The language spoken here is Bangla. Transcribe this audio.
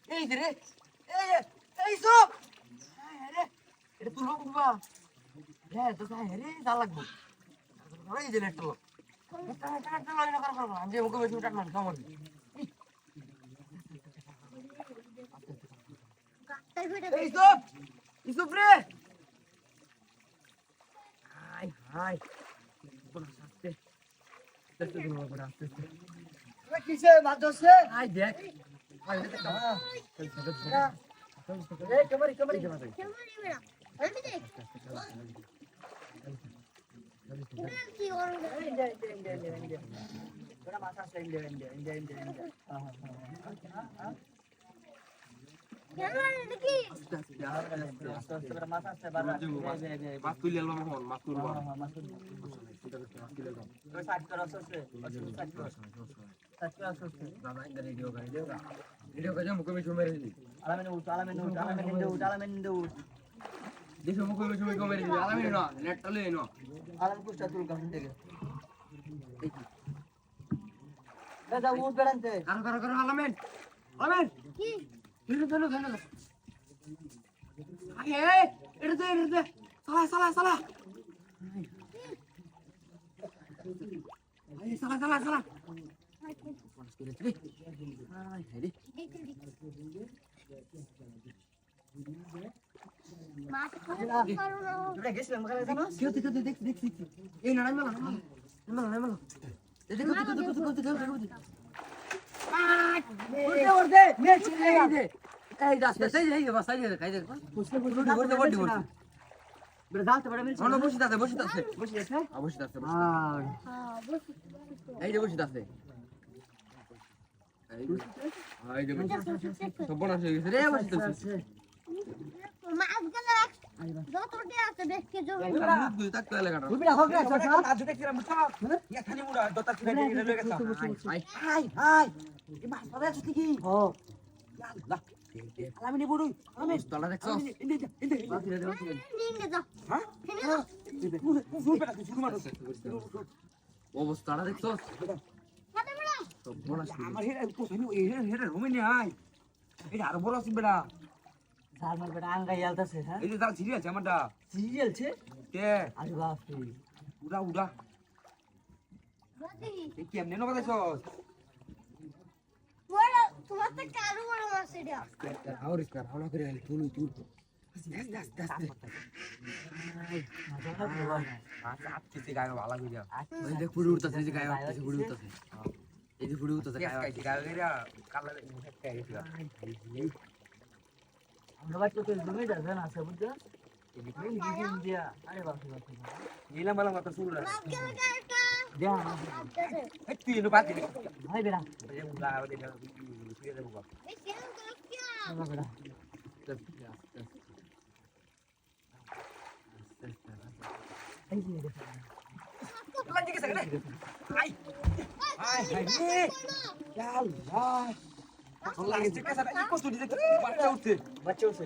এই যে রে এই সব রে এটা তুলবো বাবা হ্যাঁ তো তাই রে যা লাগবো এই যে নেটলো আমি যে মুখে বেশি টাকা না কামড় এই সব ইসুপ রে হাই হাই কোন সাথে দেখতে দিন বাবা আস্তে আস্তে কিসে বাজছে আই দেখ আই দেখ এই কমরি কমরি বেড়া আমি দেখ কি করব বড় মাথা আছে ইন্ডিয়া কেমন দেখি মাথা আছে বাবা মাছ তুলে এলাম হন মাছ তুলবো সাইড করা আছে সাইড করা আছে বাবা ইন্দা ভিডিও করে মুখে বেশি মেরে দিই আলামিন উঠ দেখো মুখে বেশি মেরে দিই আলামিন না নেট টালে না আলামিন কুস্তা তুল গান থেকে দাদা উঠ বেড়ানতে করো আলামিন আলামিন কি ধরো আয় এটা দে সালা আয় সালা মাছ করো না তোরা গেছিলাম ওখানে জানোস দেখ এই না নামালো দেখো উঠে নে ছিলে এই দাস্তে এই বাসাই দে খাই দে বড় বড় দালতে বড় মিল অন্য বসে আছে বসে আছে হ্যাঁ বস এই যে বসে আছে এই যে সব বড় হয়ে গেছে রে বসে আছে মাছ গেলে যতটি আছে দেখতে যাবে দুই তাক তোলে কাটা উবিরা হোক রে আজকে কিরা মুছা ইয়া খালি মুড়া দতা কিরা দিয়ে লয়ে গেছে হাই এই মাছ পাবে আছে কি ও আল্লাহ আলামিন বুড়ু আলামিন তলা দেখছো নিয়ে যাও হ্যাঁ নিয়ে যাও শুরু মারো অবস্থাটা দেখছো হাতে বেড়া সব বড় আমার হেড রুমে নি আই এটা আর বড় আছে বেড়া স্যার মার বেটা আঙ্গাই আলতাছে হ্যাঁ এই যে তার ছিড়ি আছে আমারটা সিরিয়াল ছে তে আরে বাপ রে উড়া বাদি এই কেমনে নবা দেছস বড় তোমার তো কারো বড় মাছ এটা আউরিস কর হাওলা করে তুল আস্তে আচ্ছা আপকে গায় ভালো কইরা ওই দেখ পুরো উড়তাছে এই যে গায়ে উঠতেছে পুরো উড়তাছে এই যে পুরো উড়তাছে গায়ে গায় গায় গেরা কালা হেড গেছিল আমরা বাচ্চা তো জমে যাবে না আছে বুঝছো এই দিদি ইন্ডিয়া আরে বাপ রে বাপ নীলা মালা মাথা শুরু না মাছ গেলে কাটা দেয়া এই তুই এনো বাদ দিবি ভাই বেটা এই উড়া ওরে শুয়ে দেব বাবা এই কেন কাকিয়া আমার বেটা এই যে দেখো লাগি গেছে রে আই আই হাই রে ইয়া আল্লাহ লাগে যে কাছে এই কষ্ট দিতে বাচ্চা উঠছে বাচ্চা উঠছে